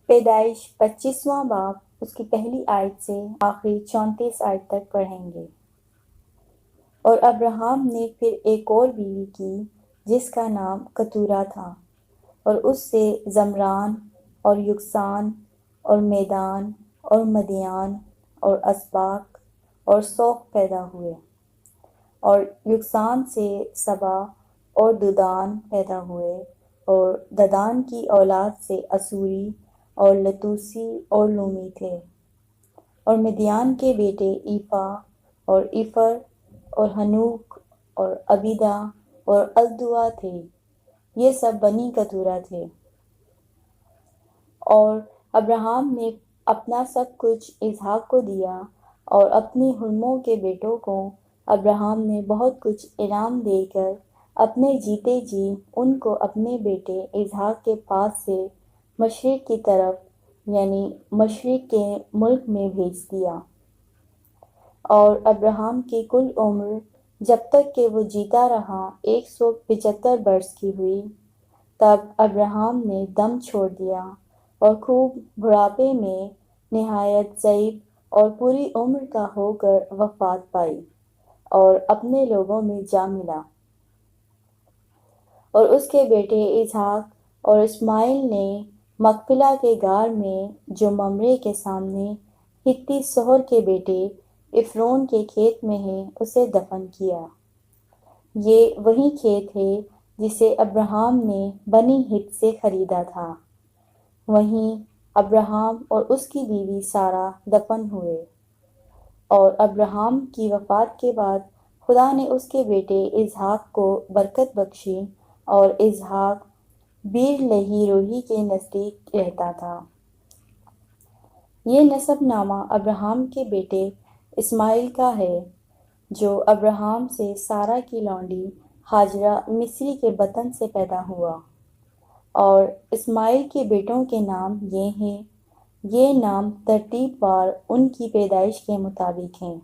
پیدائش 25واں باب اس کی پہلی آیت سے آخری 34 آیت تک پڑھیں گے۔ اور ابراہیم نے پھر ایک اور بیوی کی جس کا نام کتورا تھا، اور اس سے زمران اور یکسان اور میدان اور مدیان اور اسباق اور سوق پیدا ہوئے، اور یکسان سے سبا اور ددان پیدا ہوئے، اور ددان کی اولاد سے اسوری اور لتوسی اور لومی تھے، اور مدیان کے بیٹے ایفا اور ایفر اور ہنوک اور عبیدہ اور الدوا تھے، یہ سب بنی کتورا تھے۔ اور ابراہیم نے اپنا سب کچھ اسحاق کو دیا، اور اپنی حرموں کے بیٹوں کو ابراہیم نے بہت کچھ انعام دے کر اپنے جیتے جی ان کو اپنے بیٹے اسحاق کے پاس سے مشرق کی طرف یعنی مشرق کے ملک میں بھیج دیا۔ اور ابراہیم کی کل عمر جب تک کہ وہ جیتا رہا 175 برس کی ہوئی، تب ابراہیم نے دم چھوڑ دیا اور خوب بڑھاپے میں نہایت ضعیف اور پوری عمر کا ہو کر وفات پائی، اور اپنے لوگوں میں جا ملا۔ اور اس کے بیٹے اسحاق اور اسماعیل نے مقپلہ کے غار میں جو ممرے کے سامنے ہتی سہر کے بیٹے عفرون کے کھیت میں ہے اسے دفن کیا۔ یہ وہی کھیت ہے جسے ابراہیم نے بنی ہت سے خریدا تھا، وہیں ابراہیم اور اس کی بیوی سارہ دفن ہوئے۔ اور ابراہیم کی وفات کے بعد خدا نے اس کے بیٹے اسحاق کو برکت بخشی، اور اسحاق بیر لہی روحی کے نزدیک رہتا تھا۔ یہ نسب نامہ ابراہیم کے بیٹے اسماعیل کا ہے، جو ابراہیم سے سارہ کی لونڈی ہاجرہ مصری کے بطن سے پیدا ہوا۔ اور اسماعیل کے بیٹوں کے نام یہ ہیں، یہ نام ترتیب وار ان کی پیدائش کے مطابق ہیں۔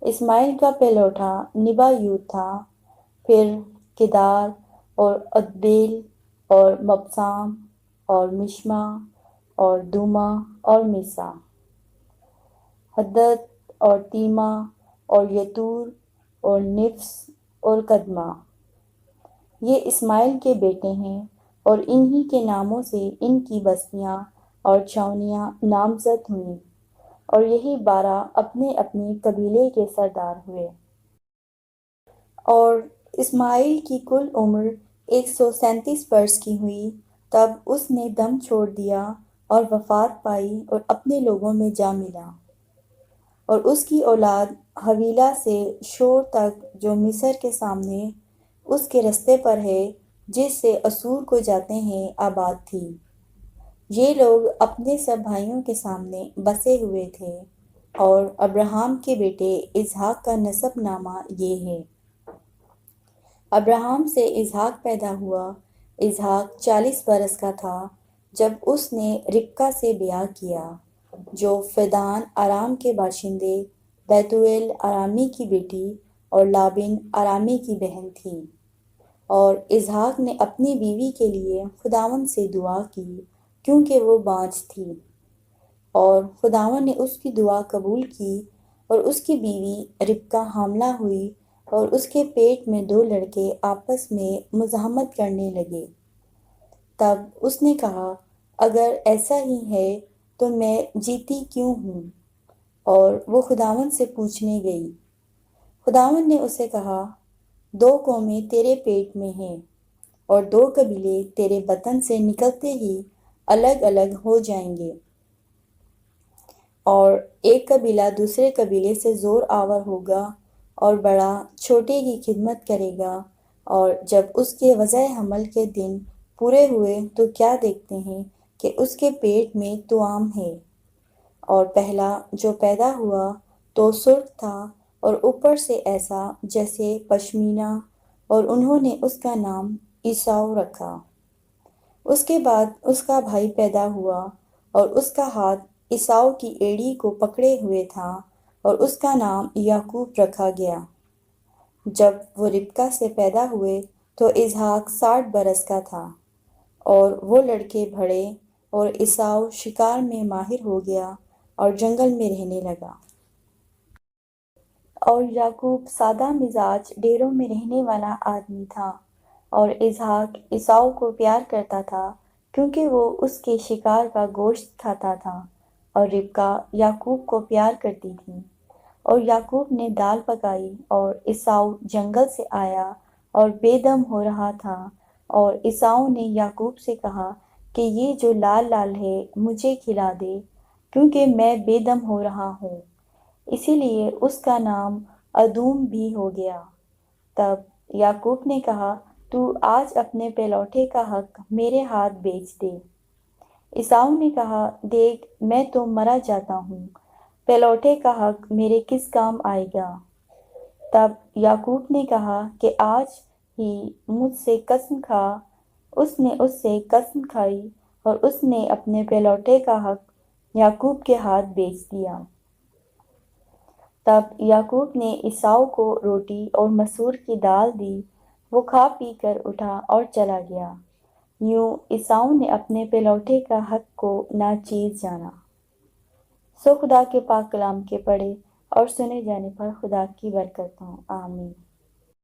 اسماعیل کا پہلوٹا نبایوت تھا، پھر کدار اور عدبیل اور مبسام اور مشما اور دوما اور میسا، حدد اور تیما اور یتور اور نفس اور قدمہ۔ یہ اسماعیل کے بیٹے ہیں، اور انہی کے ناموں سے ان کی بستیاں اور چھاؤنیاں نامزد ہوئیں، اور یہی 12 اپنے اپنے قبیلے کے سردار ہوئے۔ اور اسماعیل کی کل عمر 137 برس کی ہوئی، تب اس نے دم چھوڑ دیا اور وفات پائی اور اپنے لوگوں میں جا ملا۔ اور اس کی اولاد حویلہ سے شور تک جو مصر کے سامنے اس کے رستے پر ہے جس سے اسور کو جاتے ہیں آباد تھی۔ یہ لوگ اپنے سب بھائیوں کے سامنے بسے ہوئے تھے۔ اور ابراہیم کے بیٹے اسحاق کا نسب نامہ یہ ہے۔ ابراہیم سے اسحاق پیدا ہوا۔ اسحاق 40 برس کا تھا جب اس نے ربکہ سے بیاہ کیا، جو فدان ارام کے باشندے بیتویل ارامی کی بیٹی اور لابن ارامی کی بہن تھی۔ اور اسحاق نے اپنی بیوی کے لیے خداوند سے دعا کی کیونکہ وہ بانجھ تھی، اور خداوند نے اس کی دعا قبول کی، اور اس کی بیوی ربکہ حاملہ ہوئی، اور اس کے پیٹ میں 2 لڑکے آپس میں مزاحمت کرنے لگے۔ تب اس نے کہا، اگر ایسا ہی ہے تو میں جیتی کیوں ہوں؟ اور وہ خداوند سے پوچھنے گئی۔ خداوند نے اسے کہا، 2 قومیں تیرے پیٹ میں ہیں، اور 2 قبیلے تیرے بطن سے نکلتے ہی الگ الگ ہو جائیں گے، اور ایک قبیلہ دوسرے قبیلے سے زور آور ہوگا، اور بڑا چھوٹے کی خدمت کرے گا۔ اور جب اس کے وضع حمل کے دن پورے ہوئے تو کیا دیکھتے ہیں کہ اس کے پیٹ میں توأم ہے، اور پہلا جو پیدا ہوا تو سرخ تھا اور اوپر سے ایسا جیسے پشمینہ، اور انہوں نے اس کا نام عیساؤ رکھا۔ اس کے بعد اس کا بھائی پیدا ہوا، اور اس کا ہاتھ عیساؤ کی ایڑی کو پکڑے ہوئے تھا، اور اس کا نام یعقوب رکھا گیا۔ جب وہ ربکہ سے پیدا ہوئے تو اسحاق 60 برس کا تھا، اور وہ لڑکے بڑھے اور عیساؤ شکار میں ماہر ہو گیا اور جنگل میں رہنے لگا۔ اور یعقوب سادہ مزاج ڈیروں میں رہنے والا آدمی تھا، اور اسحاق عیساؤ کو پیار کرتا تھا کیونکہ وہ اس کے شکار کا گوشت کھاتا تھا، اور ربکہ یعقوب کو پیار کرتی تھی۔ اور یعقوب نے دال پکائی، اور عیساؤ جنگل سے آیا اور بے دم ہو رہا تھا، اور عیساؤ نے یعقوب سے کہا کہ یہ جو لال لال ہے مجھے کھلا دے، کیونکہ میں بے دم ہو رہا ہوں۔ اسی لیے اس کا نام ادوم بھی ہو گیا۔ تب یعقوب نے کہا، تو آج اپنے پہلوٹے کا حق میرے ہاتھ بیچ دے۔ عیساؤ نے کہا، دیکھ میں تو مرا جاتا ہوں، پہلوٹے کا حق میرے کس کام آئے گا؟ تب یعقوب نے کہا کہ آج ہی مجھ سے قسم کھا۔ اس نے اس سے قسم کھائی، اور اس نے اپنے پہلوٹے کا حق یعقوب کے ہاتھ بیچ دیا۔ تب یعقوب نے عیساؤ کو روٹی اور مسور کی دال دی، وہ کھا پی کر اٹھا اور چلا گیا۔ یوں عیساؤ نے اپنے پہلوٹے کا حق کو ناچیز جانا۔ خدا کے پاک کلام کے پڑھے اور سنے جانے پر خدا کی برکت ہو، آمین۔